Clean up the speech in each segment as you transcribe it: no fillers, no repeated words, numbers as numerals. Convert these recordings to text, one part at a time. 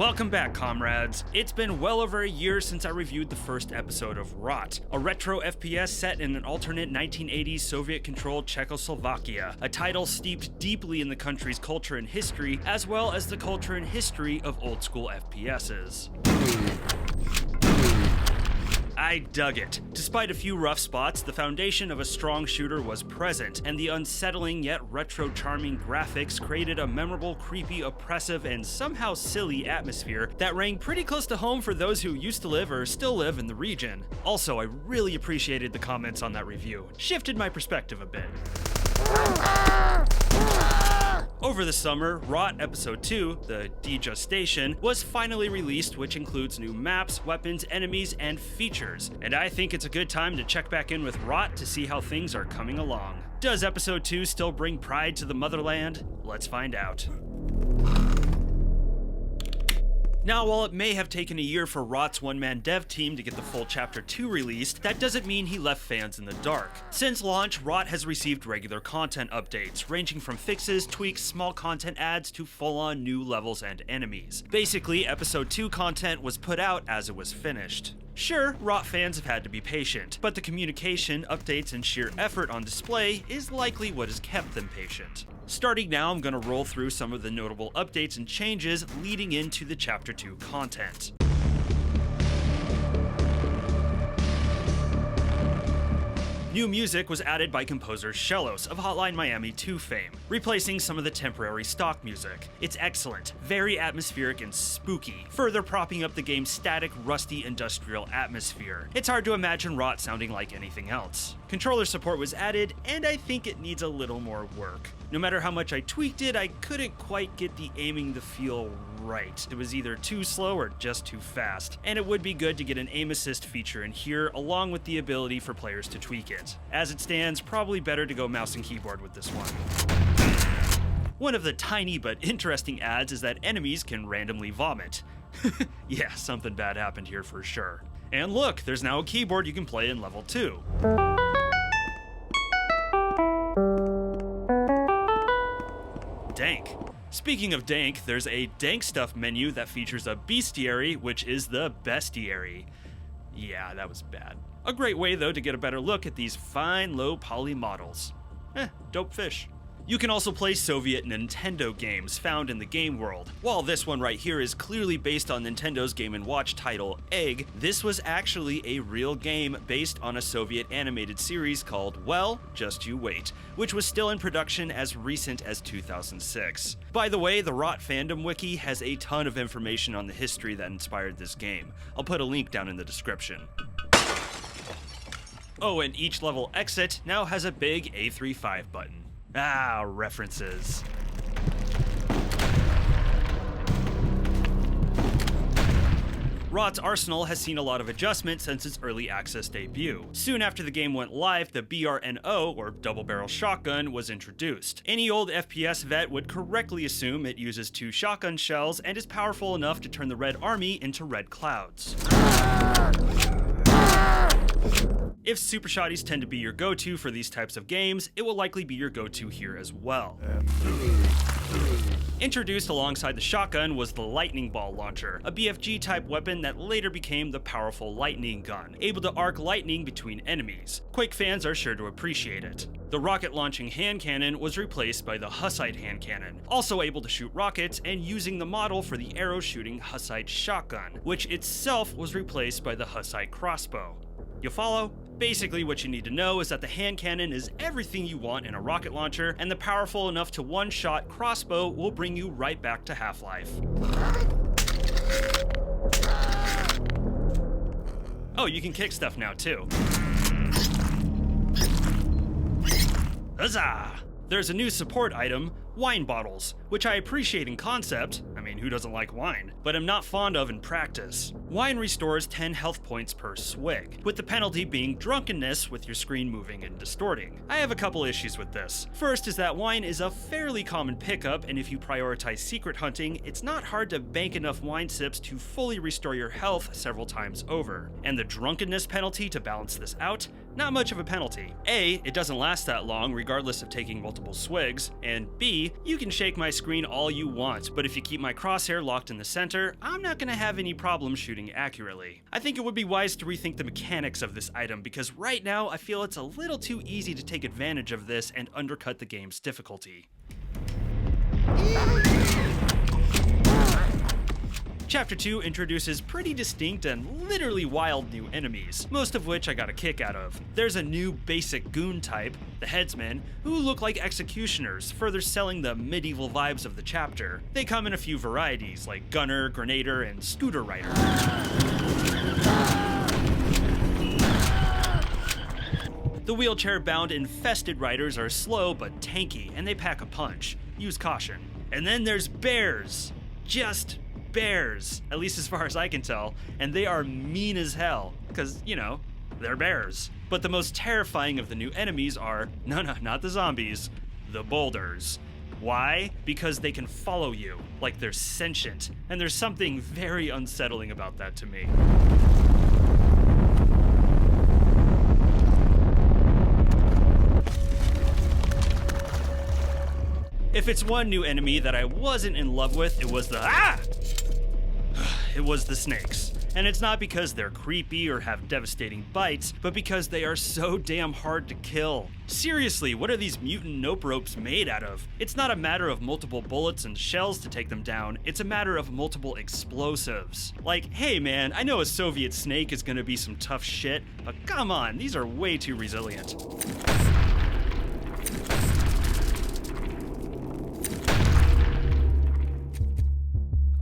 Welcome back, comrades. It's been well over a year since I reviewed the first episode of HROT, a retro FPS set in an alternate 1980s Soviet-controlled Czechoslovakia, a title steeped deeply in the country's culture and history, as well as the culture and history of old-school FPSs. I dug it. Despite a few rough spots, the foundation of a strong shooter was present, and the unsettling yet retro-charming graphics created a memorable, creepy, oppressive, and somehow silly atmosphere that rang pretty close to home for those who used to live or still live in the region. Also, I really appreciated the comments on that review. Shifted my perspective a bit. Over the summer, HROT Episode 2, the Degustation, was finally released, which includes new maps, weapons, enemies, and features. And I think it's a good time to check back in with HROT to see how things are coming along. Does Episode 2 still bring pride to the motherland? Let's find out. Now, while it may have taken a year for HROT's one-man dev team to get the full Chapter 2 released, that doesn't mean he left fans in the dark. Since launch, HROT has received regular content updates, ranging from fixes, tweaks, small content adds, to full-on new levels and enemies. Basically, Episode 2 content was put out as it was finished. Sure, HROT fans have had to be patient, but the communication, updates, and sheer effort on display is likely what has kept them patient. Starting now, I'm going to roll through some of the notable updates and changes leading into the Chapter 2 content. New music was added by composer Shellos of Hotline Miami 2 fame, replacing some of the temporary stock music. It's excellent, very atmospheric and spooky, further propping up the game's static, rusty, industrial atmosphere. It's hard to imagine HROT sounding like anything else. Controller support was added, and I think it needs a little more work. No matter how much I tweaked it, I couldn't quite get the aiming to feel right. It was either too slow or just too fast, and it would be good to get an aim assist feature in here, along with the ability for players to tweak it. As it stands, probably better to go mouse and keyboard with this one. One of the tiny but interesting adds is that enemies can randomly vomit. Yeah, something bad happened here for sure. And look, there's now a keyboard you can play in level 2. Dank. Speaking of dank, there's a dank stuff menu that features a bestiary, which is the bestiary. Yeah, that was bad. A great way, though, to get a better look at these fine, low-poly models. Dope fish. You can also play Soviet Nintendo games found in the game world. While this one right here is clearly based on Nintendo's Game & Watch title Egg, this was actually a real game based on a Soviet animated series called Well, Just You Wait, which was still in production as recent as 2006. By the way, the HROT fandom wiki has a ton of information on the history that inspired this game. I'll put a link down in the description. Oh, and each level exit now has a big A35 button. Ah, references. HROT's arsenal has seen a lot of adjustment since its early access debut. Soon after the game went live, the BRNO, or double barrel shotgun, was introduced. Any old FPS vet would correctly assume it uses 2 shotgun shells and is powerful enough to turn the Red Army into red clouds. If super shotties tend to be your go-to for these types of games, it will likely be your go-to here as well. Introduced alongside the shotgun was the Lightning Ball Launcher, a BFG-type weapon that later became the powerful lightning gun, able to arc lightning between enemies. Quake fans are sure to appreciate it. The rocket-launching hand cannon was replaced by the Hussite hand cannon, also able to shoot rockets and using the model for the arrow-shooting Hussite shotgun, which itself was replaced by the Hussite crossbow. You follow? Basically, what you need to know is that the hand cannon is everything you want in a rocket launcher, and the powerful enough to one-shot crossbow will bring you right back to Half-Life. Oh, you can kick stuff now too. Huzzah! There's a new support item, wine bottles, which I appreciate in concept. I mean, who doesn't like wine? But I'm not fond of in practice. Wine restores 10 health points per swig, with the penalty being drunkenness with your screen moving and distorting. I have a couple issues with this. First is that wine is a fairly common pickup, and if you prioritize secret hunting, it's not hard to bank enough wine sips to fully restore your health several times over. And the drunkenness penalty to balance this out? Not much of a penalty. A, it doesn't last that long regardless of taking multiple swigs, and B, you can shake my screen all you want, but if you keep my crosshair locked in the center, I'm not gonna have any problem shooting accurately. I think it would be wise to rethink the mechanics of this item because right now I feel it's a little too easy to take advantage of this and undercut the game's difficulty. Chapter 2 introduces pretty distinct and literally wild new enemies, most of which I got a kick out of. There's a new basic goon type, the headsmen, who look like executioners, further selling the medieval vibes of the chapter. They come in a few varieties, like gunner, grenader, and scooter rider. The wheelchair-bound infested riders are slow but tanky, and they pack a punch. Use caution. And then there's bears. Just bears, at least as far as I can tell, and they are mean as hell, because, you know, they're bears. But the most terrifying of the new enemies are, no, not the zombies, the boulders. Why? Because they can follow you, like they're sentient, and there's something very unsettling about that to me. If it's one new enemy that I wasn't in love with, it was the It was the snakes. And it's not because they're creepy or have devastating bites, but because they are so damn hard to kill. Seriously, what are these mutant nope ropes made out of? It's not a matter of multiple bullets and shells to take them down, it's a matter of multiple explosives. Like, hey man, I know a Soviet snake is gonna be some tough shit, but come on, these are way too resilient.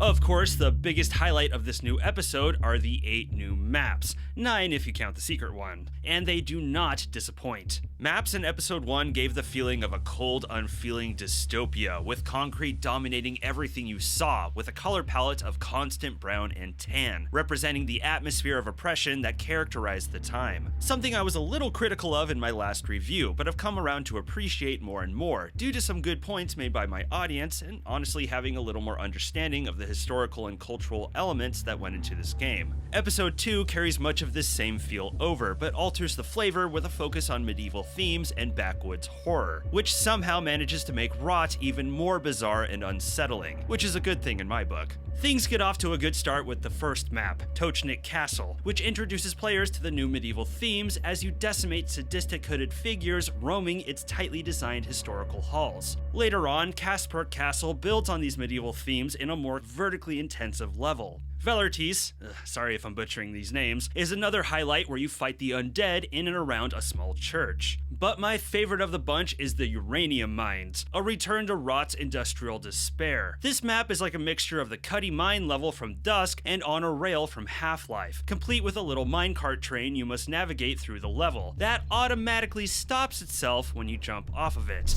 Of course, the biggest highlight of this new episode are the 8 new maps, 9 if you count the secret one, and they do not disappoint. Maps in episode 1 gave the feeling of a cold, unfeeling dystopia, with concrete dominating everything you saw, with a color palette of constant brown and tan, representing the atmosphere of oppression that characterized the time. Something I was a little critical of in my last review, but have come around to appreciate more and more, due to some good points made by my audience, and honestly having a little more understanding of the historical and cultural elements that went into this game. Episode 2 carries much of this same feel over, but alters the flavor with a focus on medieval themes and backwoods horror, which somehow manages to make HROT even more bizarre and unsettling, which is a good thing in my book. Things get off to a good start with the first map, Tochnik Castle, which introduces players to the new medieval themes as you decimate sadistic hooded figures roaming its tightly designed historical halls. Later on, Kasperk Castle builds on these medieval themes in a more vertically intensive level. Velartis, sorry if I'm butchering these names, is another highlight where you fight the undead in and around a small church. But my favorite of the bunch is the uranium mines, a return to HROT's industrial despair. This map is like a mixture of the Cuddy mine level from Dusk and On a Rail from Half-Life, complete with a little minecart train you must navigate through the level. That automatically stops itself when you jump off of it.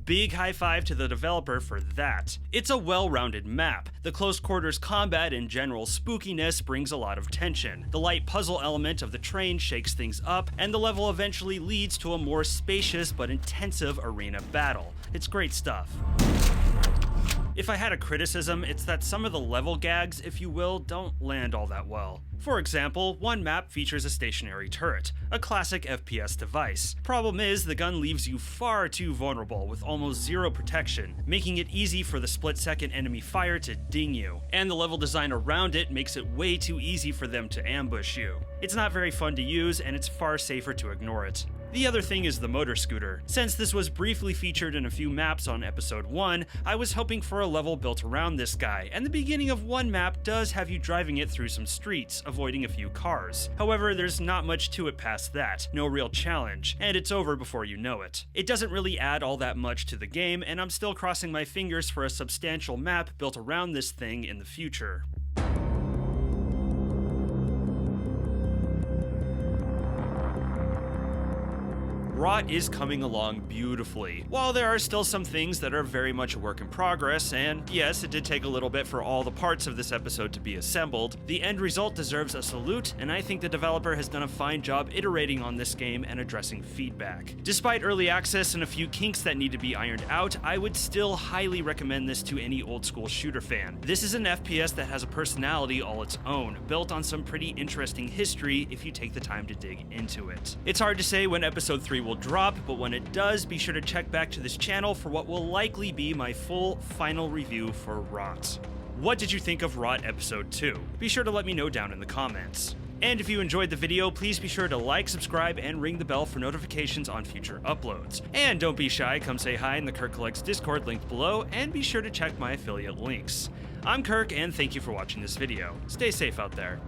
Big high five to the developer for that. It's a well-rounded map. The close quarters combat and general spookiness brings a lot of tension. The light puzzle element of the train shakes things up, and the level eventually leads to a more spacious but intensive arena battle. It's great stuff. If I had a criticism, it's that some of the level gags, if you will, don't land all that well. For example, one map features a stationary turret, a classic FPS device. Problem is, the gun leaves you far too vulnerable with almost zero protection, making it easy for the split-second enemy fire to ding you, and the level design around it makes it way too easy for them to ambush you. It's not very fun to use, and it's far safer to ignore it. The other thing is the motor scooter. Since this was briefly featured in a few maps on episode 1, I was hoping for a level built around this guy, and the beginning of one map does have you driving it through some streets, avoiding a few cars. However, there's not much to it past that, no real challenge, and it's over before you know it. It doesn't really add all that much to the game, and I'm still crossing my fingers for a substantial map built around this thing in the future. HROT is coming along beautifully. While there are still some things that are very much a work in progress, and yes, it did take a little bit for all the parts of this episode to be assembled, the end result deserves a salute, and I think the developer has done a fine job iterating on this game and addressing feedback. Despite early access and a few kinks that need to be ironed out, I would still highly recommend this to any old school shooter fan. This is an FPS that has a personality all its own, built on some pretty interesting history if you take the time to dig into it. It's hard to say when episode 3 will drop, but when it does, be sure to check back to this channel for what will likely be my full final review for HROT. What did you think of HROT episode 2? Be sure to let me know down in the comments. And if you enjoyed the video, please be sure to like, subscribe, and ring the bell for notifications on future uploads. And don't be shy, come say hi in the Kirk Collects Discord linked below, and be sure to check my affiliate links. I'm Kirk, and thank you for watching this video. Stay safe out there.